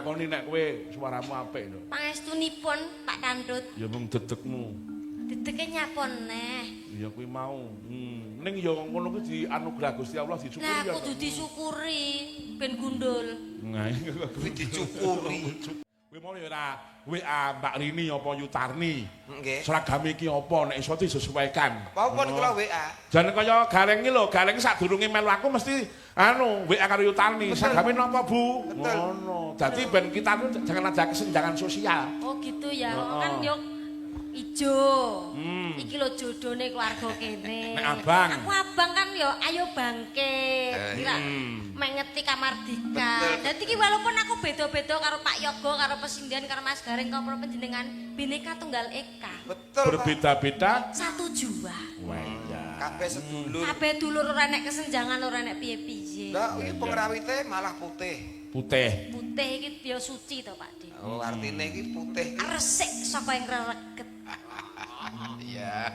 takoni nek kowe suaramu apik lho. Pangestunipun Pak Kantut. Ya mung dedekmu. Dedeke nyapon neh. Ya kuwi mau. Ning ya ngono kuwi dianugrah Gusti Allah disyukuri Lah ya. kudu disyukuri ben gundul. Nah, kuwi dicukuri. Kowe mau ya ora WA Mbak Rini apa Yutarni. Nggih. Seragam iki apa nek iso disesuaikan. Apa kula WA? Jan kaya Gareng iki lho, Gareng sadurunge melu aku mesti WA karo Yutarni. Seragame napa, Bu? Ngono. Dadi ben kita tuh jangan ada kesenjangan sosial. Oh gitu ya. Kan yo ijo. Iki lho jodone keluarga kene. Nek abang. Aku abang kan yo ayo bangke. Kira mengeti kamardika. Dadi iki walaupun aku beda-beda karo Pak Yogo, karo Pesindian, karo Mas Gareng, karo panjenengan Bhinneka Tunggal Ika. Betul. Berbeda-beda satu jua. Wah iya. Kabeh sedulur. Kabeh dulur ora nek kesenjangan, ora nek piye-piye. Lah iki pengrawite malah putih. Putih. Putih iki ya suci to, Pak Dik. Oh, artine iki putih. Resik saka ing rereget. Iya.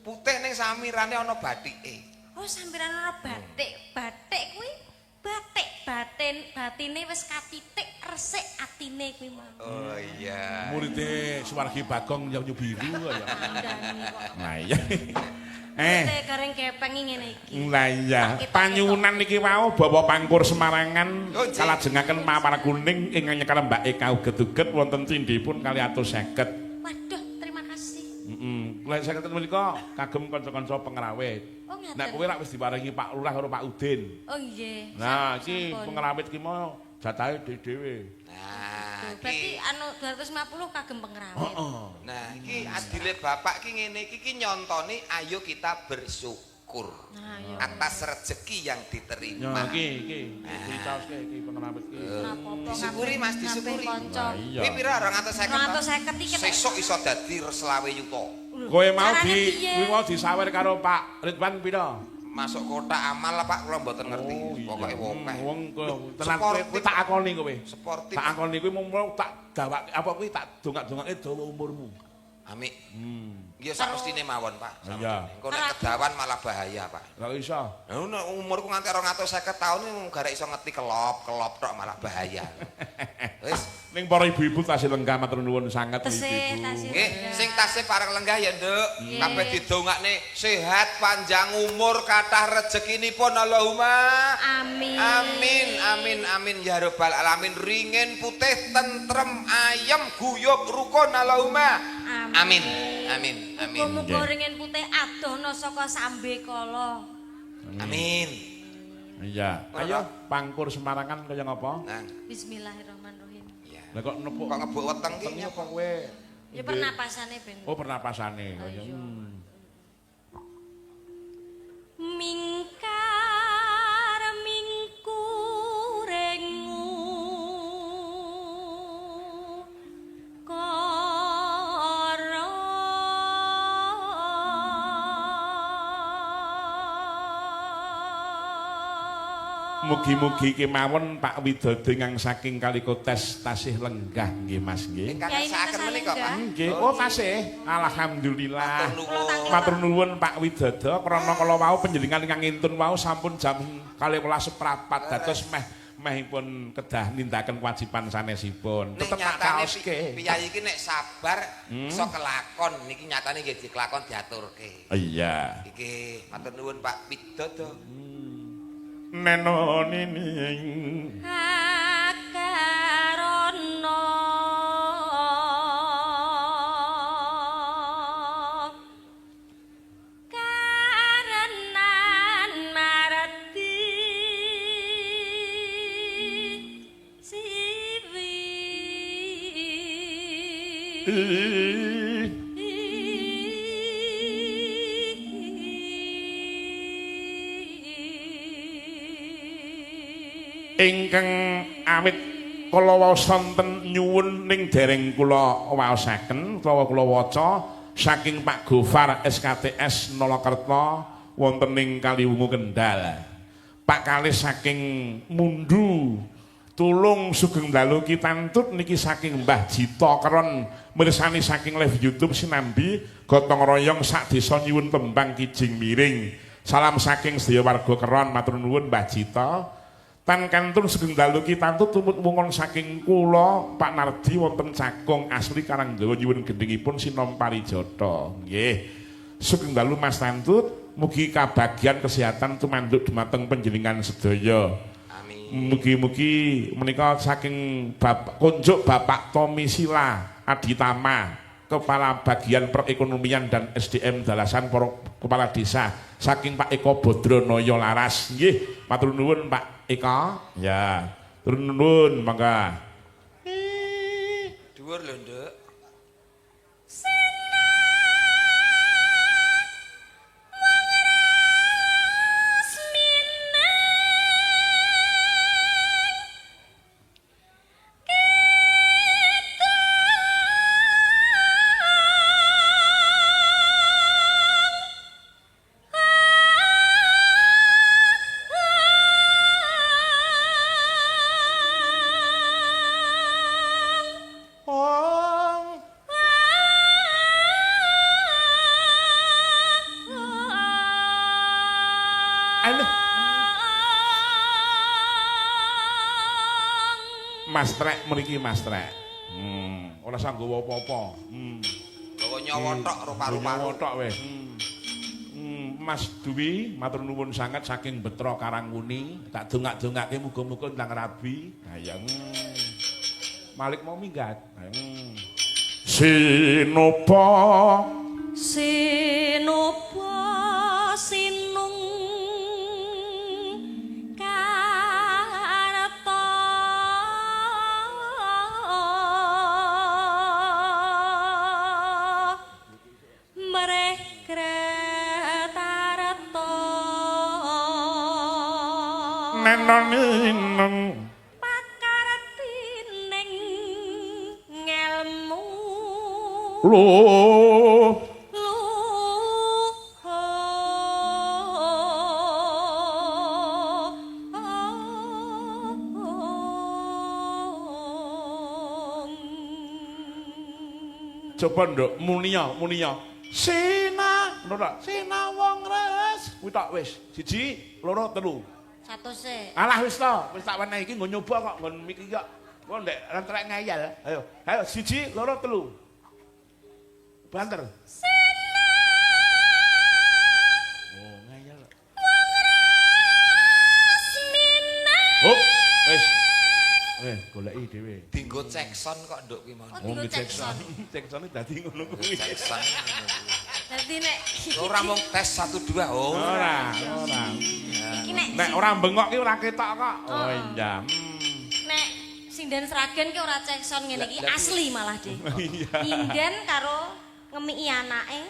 Putih ning samirane ana batike. Oh, sampeyan ana batik. Batik kuwi batik batine wis katitik resik atine kuwi mau. Oh iya. Muridé Suwargi Bagong yang biru ya. Ndani kok. Nah iya. Teh Gareng kepeng ngene iki. Lah iya, panyuwunan niki wau Bapak Pangkur Semarangan kalajengaken Mawar Kuning ingkang nyekel Mbak Eka uget-uget wonten cindhipun kali 150. Waduh, terima kasih. Lek saged menika kagem kanca-kanca pengrawit. Oh, ngaten. Nek kowe lak wis diparingi Pak Lurah karo Pak Udin. Oh nggih. Nah, iki pengrawit ki mau jatahe dhewe. Nah, berarti anu 250 kagem pengrawit. Nah, iki adile bapak ki ngene iki nyontoni ayo kita bersyukur. Nah, iya. Atas rezeki yang diterima. Ya iki ditaoske iki pengrawit ki. Disyukuri Mas, disyukuri. Iya. Kuwi pira 250? 250 iki. Sesuk iso dadi 20 yuta. Kowe mau disawer karo Pak Ridwan pira? Masuk kotak amal lah Pak, kula mboten ngerti. Pokoke wongeh. Wong tenan kowe tak akoni kowe. Sportif. Tak akoni kowe mung tak dawake apa kuwi tak dongak-dongake dawa umurmu. Amin. Nggih sak mestine mawon, Pak. Iya. Engko nek kedawan malah bahaya, Pak. Lah iso. Lah umurku nganti 250 taun iki mung garek iso ngerti kelop tok malah bahaya. Wis, ning para ibu-ibu tasih lenggah matur nuwun sanget Tasih, ibu. nggih, sing tasih pareng lenggah ya, Nduk. Kabeh didongakne sehat, panjang umur, kathah rezekinipun Allahumma. Amin. Amin, amin, amin ya rabbal alamin. Ringin putih, tentrem, ayem, guyub, rukun Allahumma. Amin. Amin. Amin. Muga-muga ringin putih adohna saka sambe kala. Amin. Iya. Ayo Pangkur Semarangan kaya ngapa? Nah, Bismillahirrahmanirrahim. iya. Lah kok nepuk Kok ngebuk weteng ki wetenge apa kowe? Ya pernapasane ben. Oh, pernapasane kaya. Mingkar mingkurengu kara Mugi-mugi kemawon Pak Widodo ingkang saking Kalikotes tasih lenggah nggih Mas nggih. Ingkang Ya, ini saken tasih menika, Pak. lenggah. Nggih. Oh, tasih. Alhamdulillah. Matur Matur nuwun Pak Widodo krana kala wau panjenengan ingkang ngintun wau sampun jam 12:04 dados mehipun kedah nindaken kewajiban sanesipun. Tetep tak kaoske. Piyayi iki nek sabar iso kelakon. Niki nyatane nggih dikelakon diaturke. Iya. Iki matur nuwun Pak Widodo. Neno nining akarono karenan marati siwi ingkang awit kala waos sonten nyuwun ning dereng kula waosaken utawa kula waca saking Pak Gofar SKTS Nolakerta wonten ing Kaliwungu Kendal. Pak kalih saking Mundu tulung sugeng dalu kitantut niki saking Mbah Jito Keron mirsani saking live YouTube sinambi gotong royong sak desa nyuwun tembang kijing miring. Salam saking sedaya warga Keron matur nuwun Mbah Jito. Pankantun sugeng dalu kitantut tumut wungon saking kula Pak Nardi wonten Cakung asli Karangdawa nyuwun gendhingipun sinom parijata. Nggih. Sugeng dalu Mas Tantut mugi kabagian kesehatan tumanduk dumateng panjenengan sedaya. Amin. Mugi-mugi menika saking kunjuk Bapak Tommy Sila Aditama Kepala Bagian Perekonomian dan SDM Dalasan para Kepala Desa saking Pak Eko Bodronoyo Laras. Nggih, matur nuwun Pak Eko. Ya, turun nuwun mangga. Dhuwur lho, Nduk. Mas Trek mriki Mas Trek. Ora sanggo apa-apa. Gawa nyawa tok rupa-rupa. Nyawa tok wis. Mas Dwi matur nuwun sanget saking Betro Karangmuni. Tak dongak-dongake muga-muga ndang rabi. Ha ya. Malik mau minggat. Sinopa sinung karta mreh kretarta neneng pakartining ngelmu lho coba nduk munia Sina nduk Sina wong res kuwi tok wis 1 2 3 satuse alah wis to wis tak wenehi iki nggo nyoba kok nggon miki kok kok ndek rentrek ngayal ayo 1 2 3 banter Sina oh ngayal oh wis goleki dhewe. Dinggo cekson kok nduk kuwi mau. Oh, cekson. Ceksone dadi ngono kuwi. Cekson. Dadi nek ora mung tes 1 2 ora. Iki Nek ora bengok ki ora ketok kok. Oh iya. Nek sinden Sragen ki ora cekson ngene iki asli malah, Dik. Iya. Inden karo ngemiki anake.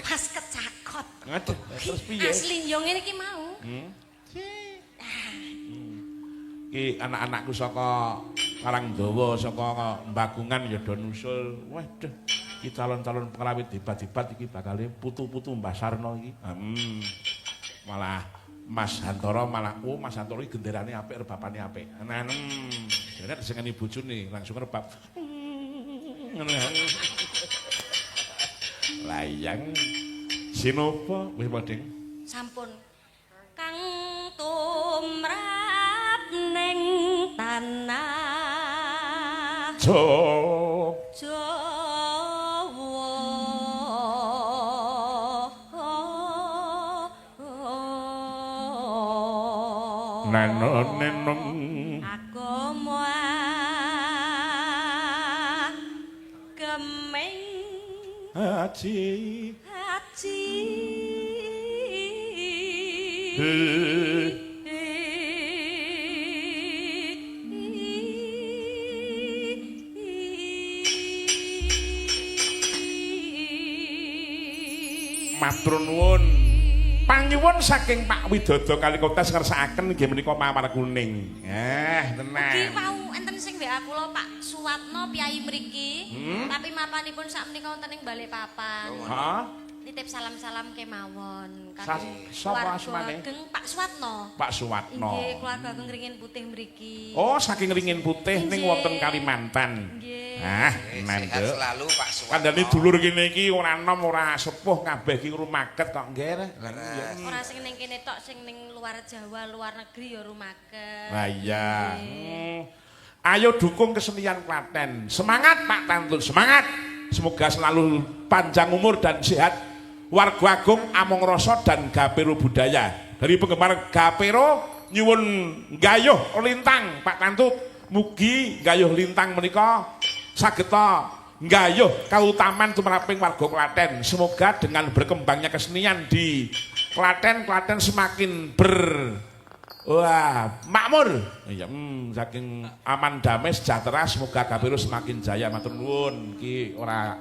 Pas kecakot. Ngaduh, terus piye? Asli yo ngene iki mau. Ki anak-anakku saka Karangdawa, saka Mbagungan ya do nusul. Waduh, iki calon-calon pengrawit hebat-hebat iki bakal putu-putu Mbah Sarno iki. Malah Mas Hantoro Mas Hantoro iki genderane apik, rebapane apik. Dene disengeni bojone langsung rebab. Ngono. Layang Sinopa wis pading. Sampun. Kang tumrap ning tanah Jawa neneng agama gemeng haji matur nuwun panyuwun saking Pak Widodo Kalikotes ngersakaken nggih menika Mawar Kuning. Tenan. Iki wau enten sing WA kula Pak Suwatno piyai mriki, tapi mapanipun sakmenika wonten ing Balikpapan. Heeh. titip salam-salam kemawon Sapa asmane? Ageng Pak Suwatno. Pak Suwatno. Nggih, keluarga Ageng Ringin Putih mriki. Oh, saking Ringin Putih ning wonten Kalimantan. Nggih. Ah, Sehat mandek. selalu Pak Suwatno. Kandhane dulur kene iki ora enom ora sepuh kabeh iki rumaket kok nggih. Ora sing ning kene tok, sing ning luar Jawa, luar negeri ya rumaket. Lah iya. Ayo dukung kesenian Klaten. Semangat Pak Tantun, semangat. Semoga selalu panjang umur dan sehat. Warga Agung Among Rasa dan Gapero Budaya. Dari penggemar Gapero nyuwun gayuh lintang Pak Tantut. Mugi gayuh lintang menika sageta gayuh kautaman tumraping warga Klaten. Semoga dengan berkembangnya kesenian di Klaten semakin makmur. Iya, saking aman damai sejahtera semoga Gapero semakin jaya matur nuwun. Iki ora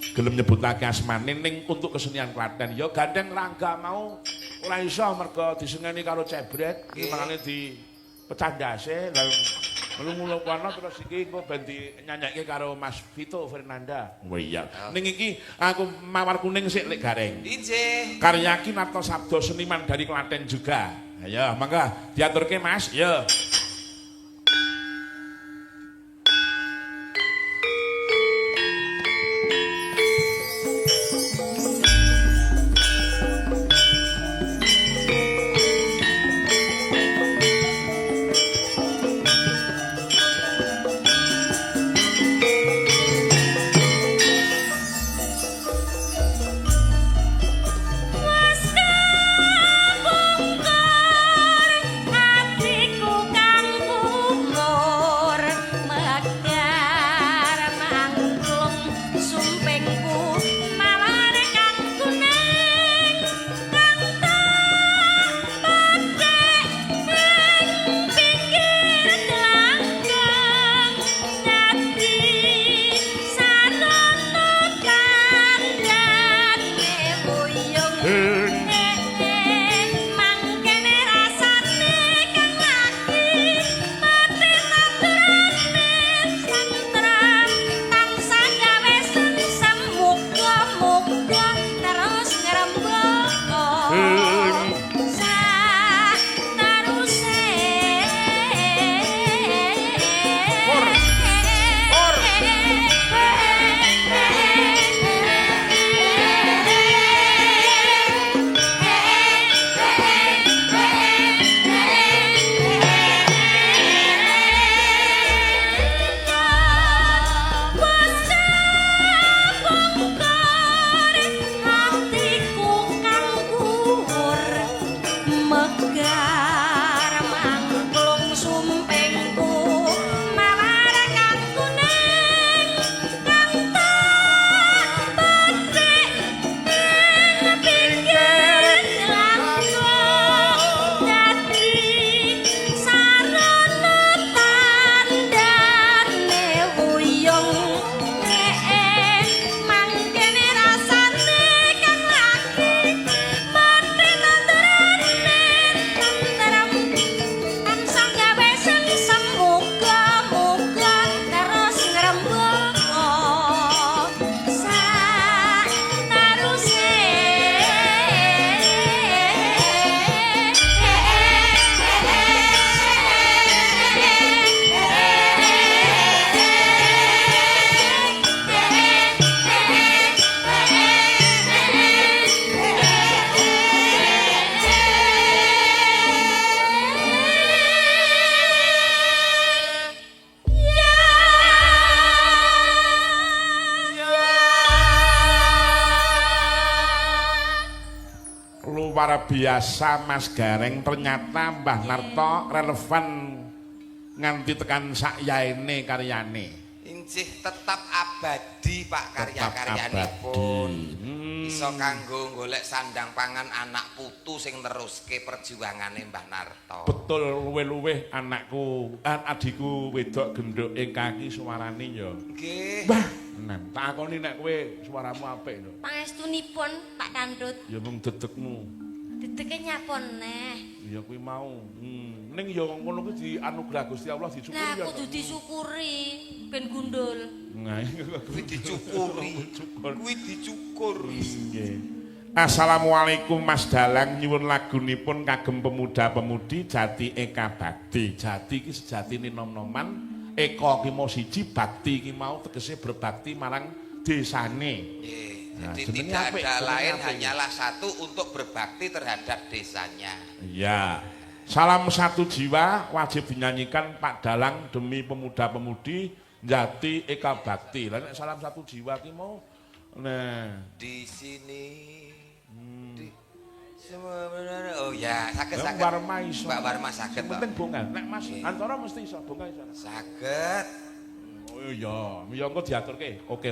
gelem nyebutake asmane ning untuk kesenian Klaten. Ya gandeng rangga mau ora iso mergo disengeni karo cebret, iki makane di pecah ndase. Mulu-mulu kono terus iki engko ben dinyanyekke karo Mas Vito Fernanda. Oh iya. Ning iki aku mawar kuning sik lek gareng. Injih. Karya Kinarto Sabdo seniman dari Klaten juga. Ayo, mangga diaturke Mas. Yo. Luar biasa Mas Gareng, ternyata Mbah Narto relevan nganti tekan sakyaene karyane. Injih tetap abadi Pak karya-karyanipun. Iso kanggo golek sandang pangan anak putu sing neruske perjuangane Mbah Narto. Betul, luweh-luweh anakku, adikku wedok gendhok ing kaki suarane ya. Nggih. Mbah, takoni nek kowe suaramu apik lho. Pangestunipun Pak Kandut. Ya mung dedekmu. Dedeke nyapon neh. Ya kuwi mau. Ning ya ngono kuwi dianugrah Gusti Allah disyukuri Lah ya. kudu disyukuri ben gundul. Kuwi dicukuri. Kuwi dicukur. Nggih. Assalamualaikum Mas Dalang nyuwun lagunipun kagem pemuda-pemudi Jati Eka Bakti. Jati iki sejatine nom-noman, Eka ki mau siji, Bakti ki mau tegese berbakti marang desane. Nah, jadi tidak ada lain hanyalah satu untuk berbakti terhadap desanya. Iya. Salam satu jiwa wajib dinyanyikan Pak Dalang demi pemuda-pemudi Jati Eka Bakti. Lah nek salam satu jiwa ki mau di sini semua benar. Oh ya, saged-saged. Mbak Warma saged. Penting bonga. Nek Mas Antara mesti iso bonga iso. Saged. Oh iya, engko diaturke. Oke.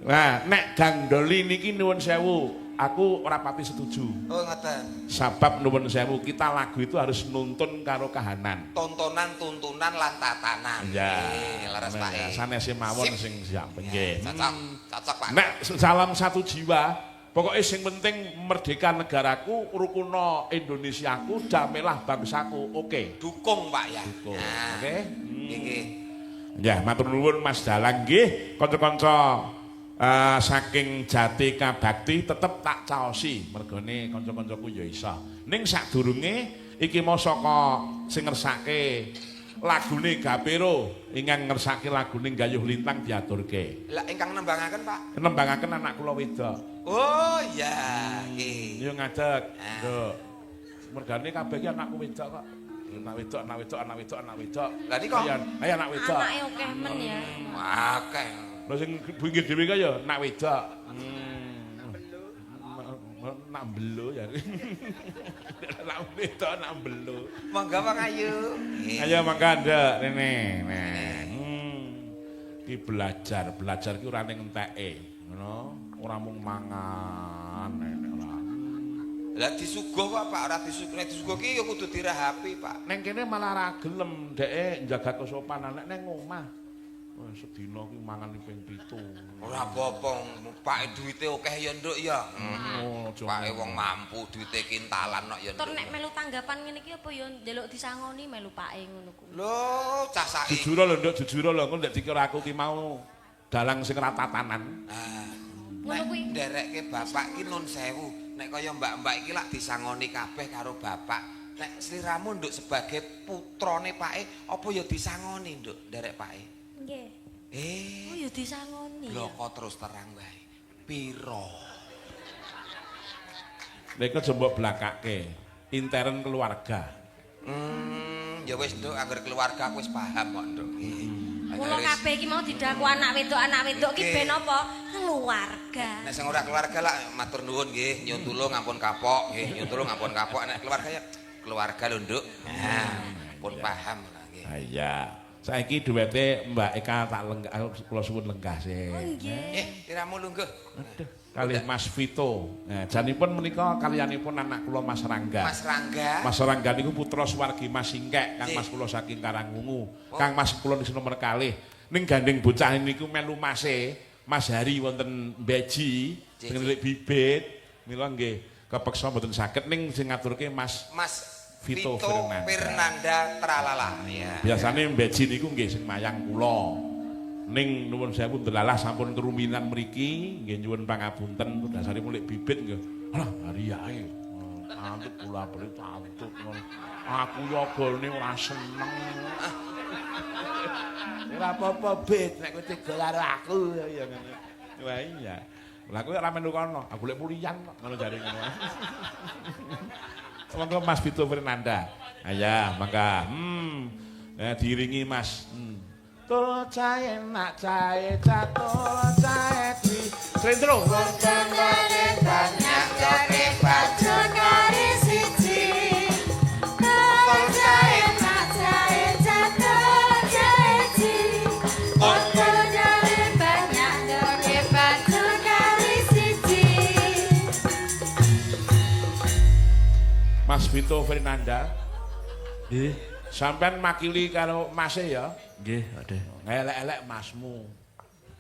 Nah, nek Gandoli niki nuwun sewu, aku ora pati setuju. Oh ngoten. Sebab nuwun sewu, kita lagu itu harus nuntun karo kahanan. Tontonan, tuntunan lan tatanan. Ya. Leres Pak. Sanese mawon sing siap nggih. Cocok Pak. Nek salam satu jiwa, pokoknya sing penting merdeka negaraku, rukuna Indonesiaku, damelah bangsaku. Oke. Dukung Pak ya. Dukung. Nah, Oke. Nggih. Ya, matur nuwun Mas Dalang nggih, kanca-kanca saking Jati Eka Bakti tetep tak caosi mergone kanca-kancaku ya iso. Ning sadurunge iki mau saka sing ngersake lagune Gapero ingkang ngersake lagune Gayuh Lintang diaturke. Lah ingkang nembangaken Pak. Nembangaken anak kula wedok. Oh iya, nggih. Yo ngadeg. Nduk. Mergane kabeh iki anakku wedok kok. Anak wedok. Lah niki kok ayo anak wedok. Anake akeh men ya. Akeh. Lha sing pinggir dhewe ka ya nak wedok. Nak mbelo ya. Nak wedok nak mbelo. Monggo Mang Ayu. Ayo mangga ndek rene. Ki belajar ki ora ning enteke, ngono. Ora mung mangan ora. Lah disuguh kok Pak, ora disuguh. Nek disuguh ki ya kudu dirahapi Pak. Neng kene malah ra gelem ndeke njaga kesopanan nek neng omah. Wah, sedina ki mangan ping 7. Ora apa-apa, Pak duwite akeh ya nduk ya. Pak wong mampu duwite kintalan kok ya nduk. Tur nek melu tanggapan ngene iki apa ya njaluk disangoni melu pake ngono ku. Lho, cah saiki. Jujur lho nduk, jujur lho engko nek dikira aku ki mau dalang sing ratatanan. Ngono kuwi. Nderekke bapak ki nun sewu. Nek kaya mbak-mbak iki lak disangoni kabeh karo bapak. Nek sliramu nduk sebagai putrane pake apa ya disangoni nduk nderek pake? Nggih. Oh ya disangoni. Lho kok terus terang wae. Piro? Nek jembok blakake intern keluarga. Ya wis nduk angger keluarga aku wis paham kok nduk. Ngono kabeh iki mau didhaku anak wedok ki ben apa? Keluarga. Nek sing ora keluarga lah matur nuwun nggih, nyuwun tulung ampun kapok nggih, nyuwun tulung ampun kapok. Nek keluarga ya keluarga lho nduk. Nah, pun paham lah nggih. Ha iya. Saiki duwete Mbak Eka tak kula suwun lenggah sih. Oh nggih. Tiramu lungguh. Aduh, kalih Mas Vito. Nah, janipun menika kalyanipun anak kula Mas Rangga. Mas Rangga. Mas Rangga niku putra swargi Mas Singkek, Kang Mas kula saking Karangungu. Kang Mas kula niku nomor kalih. Ning gandeng bocah niku melu Mase, Mas Hari wonten Beji, sing nilik bibit. Mila nggih kepeksa mboten saged ning sing ngaturke Mas Vito Fernanda Tralala. Ya. Biasane Beji niku nggih sing mayang kula. Ning nuwun sewu ndelalah sampun keruminan mriki nggih nyuwun pangapunten dasare mulih bibit nggih. Alah hari ae. Antut kula beli antut. Aku yo golne ora seneng. Ora apa-apa bit nek kowe tegol karo aku ya ngene. Wah iya. Lah kowe ora melu kono, aku golek mulian kok ngono jare ngono. Monggo Mas Vito Fernanda. Aya, mangga. Diiringi Mas. Tol cae nak cae catul cae di Sentro Jangare banyak jare baju kari siji. Tol cae nak cae catul cae di. Tol jare banyak jare baju kari siji. Mas Vito Fernanda. Nggih, sampean makili karo Mase ya? Nggih, Ade. Elek-elek Masmu.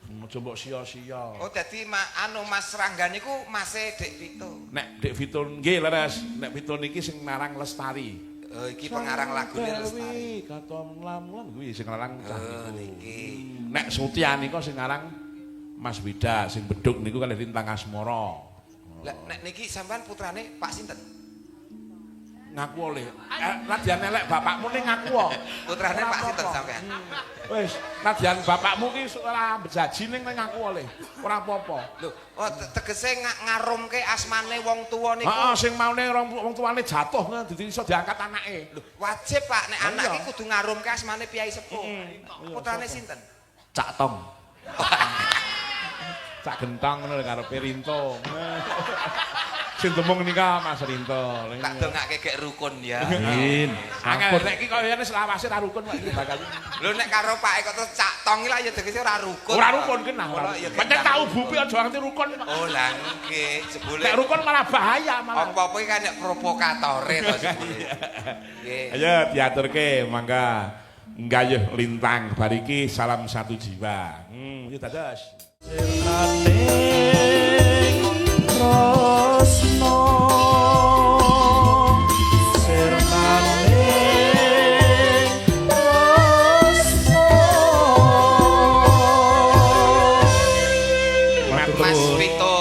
Aja mbok sia-sia. Oh dadi Mas Rangga niku Mase Dek Vito. Nek Dek Vito nggih leres, nek Vito niki sing narang Lestari. Oh, iki pengarang lagune Lestari. Katon lam-lam kuwi sing larang cah Oh, niku. niki. Nek Sutian niku sing aran Mas Wida, sing bedhug niku kalih Lintang Asmara. Lah nek niki sampean putrane Pak sinten? Ngaku oleh. Nadyan elek bapakmu ning ngaku kok. Putrane Pak sinten sampean? Wis, nadyan bapakmu ki ora bejaji ning ngaku oleh. Ora apa-apa. Lho, oh tegese ngarumke asmane wong tuwa niku. Heeh, sing maune wong tuane jatuh dadi iso diangkat anake. Lho, wajib Pak nek Oh, anak iya. iki kudu ngarumke asmane Piyai Sepuh. Putrane sinten? Cak Tong. Cak gentang ngono lho karepe Rinto. Sing temung nika Mas Rinto. Tak dongake gek rukun ya. Amin. Angel nek iki koyo ngene selawase ra rukun kok iki bakal. Lho nek karo Pak kok terus Cak Tong iki lah ya tegese ora rukun. Ora rukun ki nah. Ora, ya Pancen tak ubupi aja ngerti rukun. Oh lah nggih, jebule. Nek rukun malah bahaya malah. Apa-apa iki kan nek provokatore to jebule. Nggih. Ayo diaturke mangga nggayuh lintang bariki salam satu jiwa. Yo dados. Sirnaning tresno Sirnaning tresno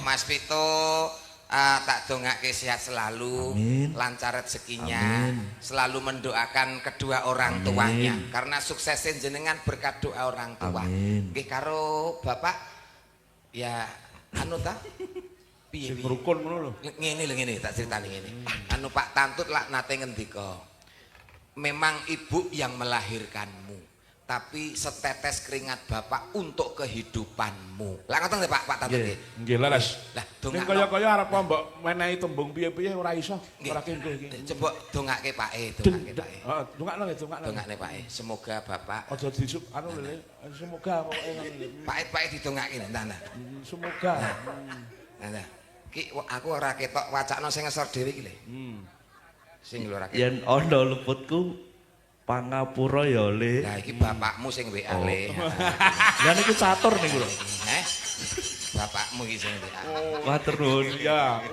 Mas Vito, tak dongake sehat selalu, Amin. lancar rezekinya, selalu mendoakan kedua orang tuanya, karena suksesnya jenengan berkat doa orang tua. Amin. Nggih karo Bapak, ya anu ta? Piye? Sing rukun ngono lho. Ngene lho ngene, tak critani ngene. Anu Pak Tantut lak nate ngendika. Memang ibu yang melahirkanmu, tapi setetes keringat Bapak untuk kehidupanmu. Lah ngoten lho Pak Tantut nggih. Nggih leres. Lah Ning dongakno. kaya-kaya arep mbok menehi tembung piye-piye ora iso. Ora kengko iki. Coba dongake Pake, dongake Pake. Heeh, dongakno nggih, dongakno. Dongakne Pake. Semoga Bapak Aja disuk anu lho. Semoga pokoke ngono lho. Pake didongake nah. Semoga. Nah. Ki aku ora ketok wacana sing ngesor dhewe iki lho. Sing lho ora ketok. yen ana luputku pangapura ya Le. Lah iki bapakmu sing WA le. Lah niku catur niku lho. Heh. Bapakmu iki sing WA. Matur nuwun. Iya.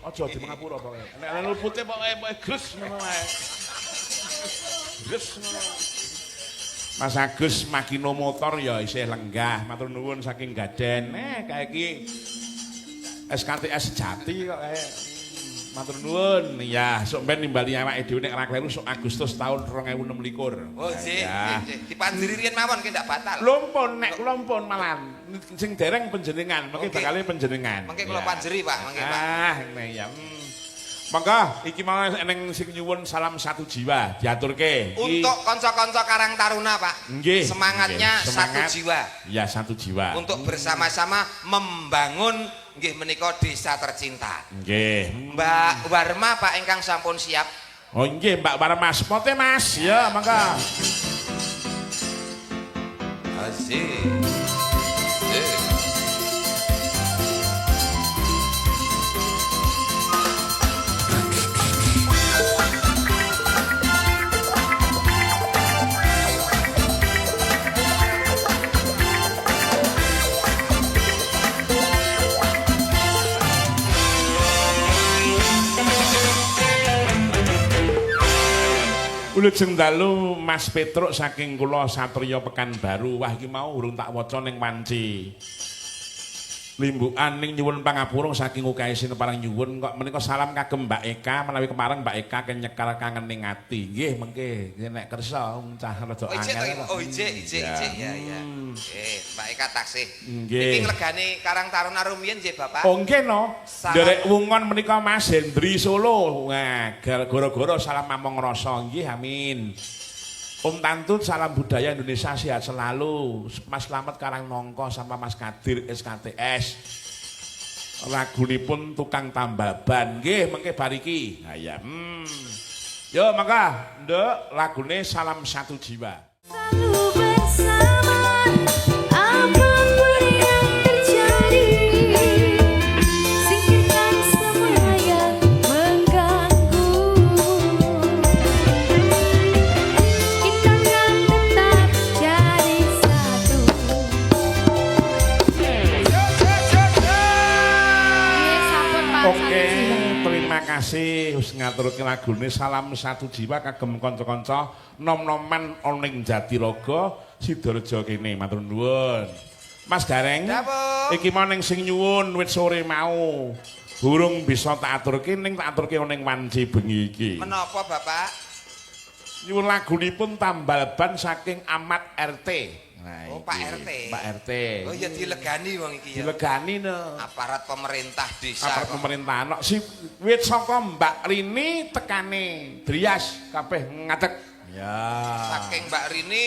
Aja di Mangapura pokoke. Nek ana lupute pokoke grus ngono wae. Grus ngono. Mas Agus makino motor ya isih lenggah. Matur nuwun saking Gaden. Kae iki SKTS Jati kok kae. Matur nuwun. Ya, sok ben nimbali awake dhewe nek ora kleru sok Agustus tahun 2026. Oh, nggih, Ya. nggih. Dipanjiri riyen mawon ki ndak batal. Lumpun nek kula mpun malan sing dereng panjenengan, mengki Oke. bakale panjenengan. Mengke kula Ya. panjeri, Pak, mengke Pak. Ini ya. Mangga iki mau eneng sing nyuwun salam satu jiwa diaturke. Untuk kanca-kanca Karang Taruna, Pak. Nggih. Semangatnya Nggih, satu semangat. jiwa. Ya satu jiwa. Untuk bersama-sama membangun nggih menika desa tercinta. Nggih. Mbak Warma Pak ingkang sampun siap. Oh nggih Mbak Warmas, mote Mas. Ya mangga. Asik. Wilujeng dalu Mas Petruk saking kula Satriya Pekanbaru. Wah iki mau urung tak waca ning wanci. Limbukan ning nyuwun pangapura saking UKSN parang nyuwun kok menika salam kagem Mbak Eka menawi kemareng Mbak Eka kenyekal kangen ning ati. Nggih mengke nek kersa cah rada Oh, ijek angel. to, ya. Mbak Eka taksih. Nggih. Iki legane Karang Taruna rumiyin nggih, Bapak. Oh nggih no. Salam. Derek wungon menika Mas Hendri Solo. Nah, gara-gara salam mamong rasa nggih amin. Om Tantut salam budaya Indonesia sehat selalu. Mas Slamet Karang Nongko sama Mas Kadir SKTS. Lagunipun tukang tambal ban nggih mengke bariki. Ha ya. Yo mangga nduk lagune salam satu jiwa. Selalu bersama apapun yang terjadi, singkirkan semua yang mengganggu. Kita kan tetap jadi satu. Iya, sampun Pak. Oke. terima kasih wis ngaturke lagune salam satu jiwa kagem kanca-kanca nom-noman ana ing Jatirogo Sidorejo kene matur nuwun. Mas Gareng, Ya, Bu. iki mau ning sing nyuwun wit sore mau. Burung bisa tak aturke ning tak aturke ana ing wanci bengi iki. Menapa Bapak? Nyuwun lagunipun tambal ban saking Ahmad RT. Nah, Oh, Pak iki. RT. Pak RT. Oh ya dilegani wong iki ya. Dilegani no. Aparat pemerintah desa. Aparat kok. pemerintahan no. Si wit saka Mbak Rini tekane Drias kabeh ngadeg. Ya. Saking Mbak Rini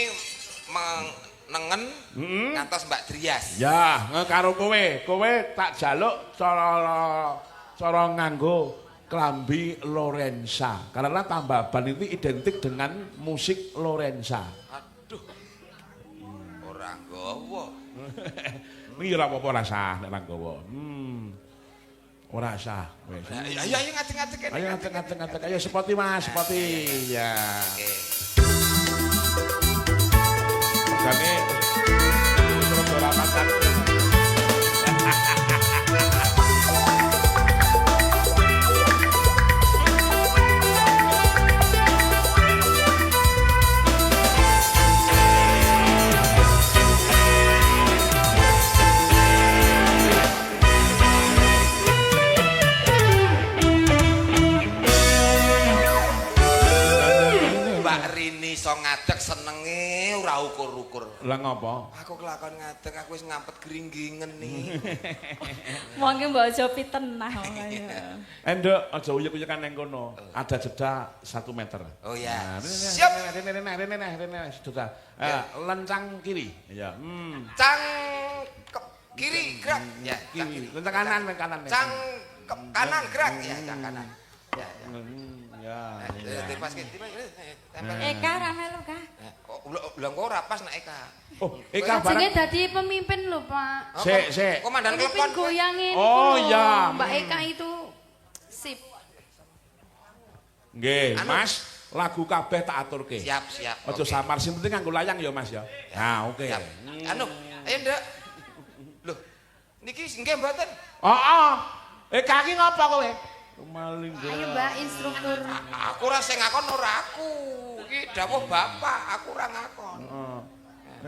nengen ngantos Mbak Drias. Ya, karo kowe tak jaluk cara nganggo klambi Lorenza. Karena tambah ban itu identik dengan musik Lorenza. Aduh. Ora nggawa. Iki ora apa-apa ora sah nek nggawa. Ora sah wis. Ayo ngajeng-ngajeng kene. Ayo ngajeng-ngajeng ayo sepoti Mas, sepoti. Ya. Oke. Regane terus ora pasak. Mbak Rini iso ngadeg senenge ora ukur-ukur. Lah ngopo? Aku kelakon ngadeg aku wis ngampet gringgingen nih. Wong ki mbok aja pitenah. Enduk aja uyek-uyekan ning kono. Ada jeda 1 meter. Oh ya. Siap. Siap. Rene jeda. Lencang kiri. Ya. Cang kiri gerak ya. Kiri. Lencang kanan, kanan. Cang kanan gerak ya, cang kanan. Ya. Ya. Pas tempel. Eka ra melu Kak. Ulang kok ora pas nek Eka. Oh, Eka Jenenge barang. dadi pemimpin lho, Pak. Sik. Komandan Pemimpin klepon. goyangin. Oh, itu. ya. Mbak Eka itu sip. Nggih, Anu. Mas, lagu kabeh tak aturke. Siap. Aja Oke. samar sing penting nganggo layang ya, Mas ya. Nah, oke. Siap. Anu, ayo Nduk. Loh, niki nggih mboten. Heeh. Eka iki ngapa kowe? Maling. Ayo Mbak instruktur. Aku ora sing ngakon ora aku. Iki dawuh Bapak, aku ora ngakon. Heeh.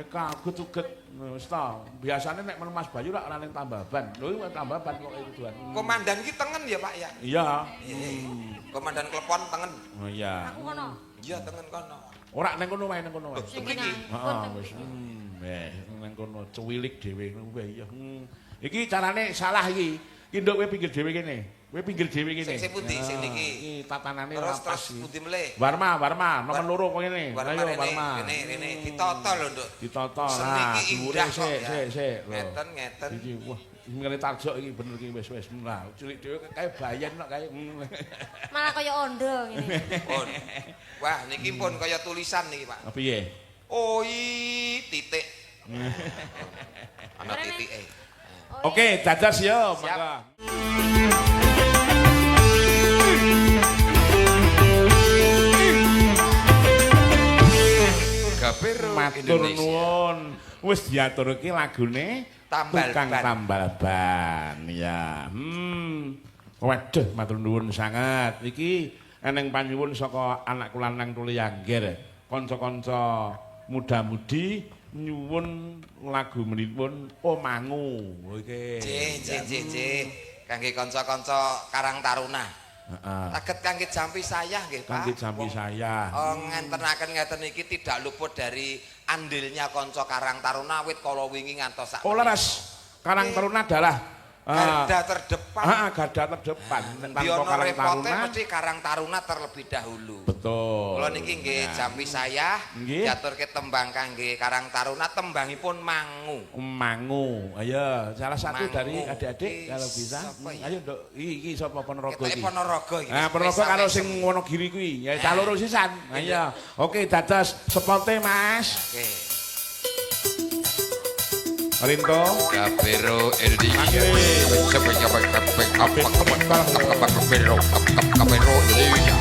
Eka uget-uget wis ta. Biasane nek men Mas Bayu ora ning tambaban. Lho iki tambaban kok itu tuan. Komandan ki tengen ya, Pak ya. Iya. Komandan klepon tengen. Oh iya. Aku kono. Iya, tengen kono. Ora ning kono wae ning kono wae. Sing mriki. Heeh, wis. Ning kono cuwilik dhewe ngono ya. Iki carane salah iki. Ki nduk kowe pinggir dhewe kene. Kowe pinggir dhewe kene. Sing pundi, sing niki. Iki tatanane ora Terus pas iki. pundi meleh. Warma, nomor loro kok ngene. Warma Ayo Warma. Rene ditata lho, Nduk. Ditata. Seni Nah, iki dhuwure indah kok ya. sik. Lho. Ngeten. Iki wah, ngene tarjok iki bener iki wis. Nah, cilik dhewe kae bayen kok kae. Malah kaya ondo ngene. Pun. Wah, niki pun kaya tulisan niki, Pak. Piye? Oi, titik. Ana Rene. titike. Oke, dadas ya, Siap. mangga. Gapero Matur nuwun. Wis diaturke lagune Tambal Tukang Ban. Tambal Ban. Ya. Waduh, matur nuwun sangat. Iki eneng panyuwun saka anakku lanang Tuli Angger. Kanca-kanca muda-mudi nyuwun lagu menipun Omangu. Oke. J. Kangge kanca-kanca Karang Taruna. Heeh. Saged kangge jampi saya nggih, Pak. Kangge jampi Wong- saya. Oh, ngentenaken ngeten iki tidak luput dari andilnya kanca Karang Taruna wit kala wingi ngantos sak. Oh, leres. Karang Taruna adalah garda terdepan. garda terdepan. Tanpa Biono Karang repote Taruna. mesti Karang Taruna terlebih dahulu. Betul. Kula niki nggih jampi saya Nggih. diaturke tembang kangge Karang Taruna tembangipun Mangu. Mangu. Ayo, salah satu Mangu. dari adik-adik Iki kalau bisa. sapa ya? Ayo, Nduk. Iki sapa Ponorogo Ketoke iki? Ponorogo iki. Nah, Ponorogo karo sing Wonogiri kuwi. Ya caloro sisan. Ayo. Oke, dadas sepote, Mas. Oke. Rinto. Kapero Indonesia. Oke. Kapero Indonesia.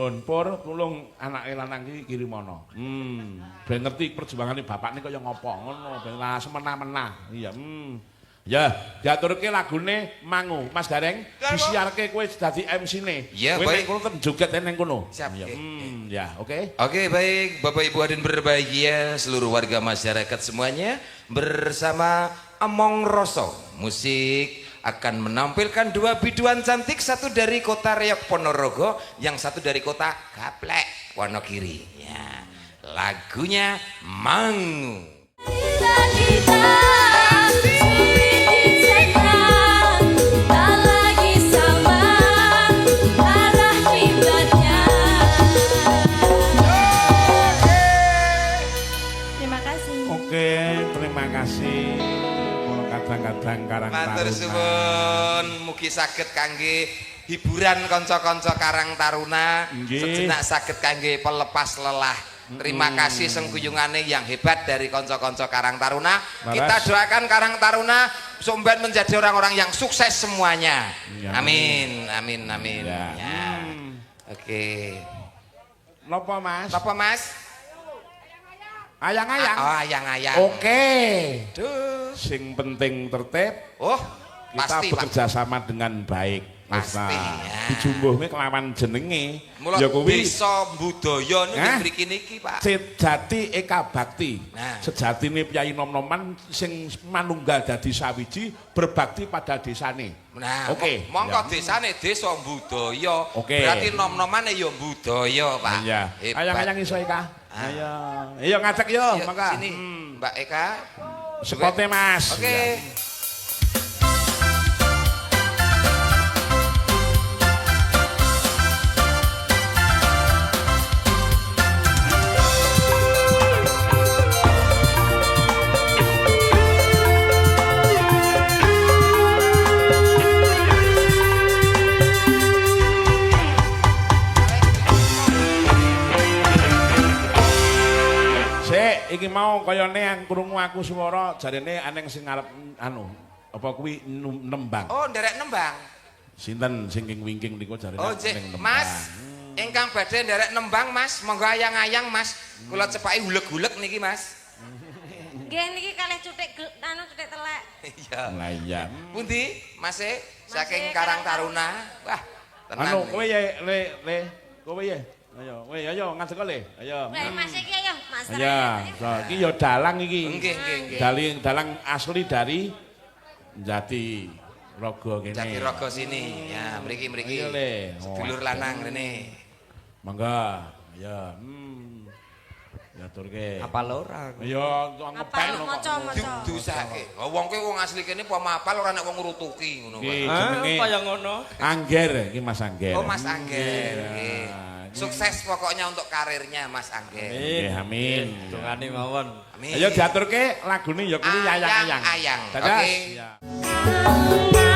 Nuwun Pur, tulung anake lanang iki kirimana. Ben ngerti perjuangane bapakne kaya ngopo ngono, ben lah semena-mena. Iya. Ya, diaturke lagune Mangu. Mas Gareng, disiarke kowe dadi MC-ne. Ya, kowe baik. kono ten joget ning kono. Siap. Ya, ya, oke. Oke, baik Bapak Ibu hadirin berbahagia, seluruh warga masyarakat semuanya, bersama Among Roso Musik akan menampilkan dua biduan cantik, satu dari kota Reog Ponorogo, yang satu dari kota Gaplek Wonogiri. Ya, lagunya Mangu. Terima kasih. Oke, terima kasih. Kalau kadang-kadang Karang Matur Taruna. suwun, mugi saged kangge hiburan kanca-kanca Karang Taruna, Nggih. sejenak saged kangge pelepas lelah. Terima kasih sengkuyungane yang hebat dari kanca-kanca Karang Taruna. Laras. Kita doakan Karang Taruna sumben menjadi orang-orang yang sukses semuanya. Ya, Amin, amin, amin. Ya. Ya. Oke. Napa, Mas? Apa Mas? Ayang-ayang. Oh, ayang-ayang. Oke. Duh. Sing penting tertib, Oh, kita pasti Pak. bekerja sama dengan baik. Pasti, Nah, ya. dijumbuhne kelawan jenenge. Mula Ya kuwi desa budaya niku Hah? mriki niki, Pak. sejati eka bakti. Nah. Sejatine Piyai Nom-noman sing manunggal dadi sawiji berbakti pada desane. Nah, Oke. mongko Ya. desane desa budaya. Oke. Berarti nom-nomane ya budaya, Pak. Iya. Hebat. Ayang-ayang iso Eka. Ah. Ayo. Ayo ngajak yo, Yuk, mangga. sini, Mbak Eka. Sekote, Mas. Oke. Ya. Sik, iki mau kayane yang krungu aku swara jarene aneng sing arep anu, apa kuwi nembang. Oh, nderek nembang. Sinten sing wingking niku jarene Oh, aneng Cik, nembang. Mas. Ingkang badhe nderek nembang, Mas. Monggo ayang-ayang, Mas. Kula cepaki hulek-hulek niki, Mas. Nggih niki kalih cutik cutik telek. Iya. Lah iya. Pundi, Mas e? Saking Mas e, Karang Karang Taruna. Wah, tenang. Anu, nih. kowe ya le, kowe ya. Ayo, kowe ayo ngadeg le. Ayo. Mas iki ayo, Mas. Ayo, so, iki ya dalang iki. Nggih, nggih, nggih. Dalang asli dari Jati Rogo kene. Jati Rogo sini. Ya, mriki-mriki. Ayo, Le. Oh, Sedulur lanang rene. Mangga. Ayo. Diaturke. Apa lora? Ayo, Apa lu maca-maca. Dusake. Wong kowe wong asli kene apa mapal ora nek wong ngrutuki ngono Nggih, wae. jenenge Kaya ngono. Angger iki Mas Angger. Oh, Mas Angger. Iya. Nggih. Sukses pokoknya untuk karirnya Mas Angger. Nggih, amin. Dongane mawon. Amin. Ayo diaturke lagune ya kuwi ayang-ayang. Ayang-ayang. Dadah. Oke. Ya. Ayang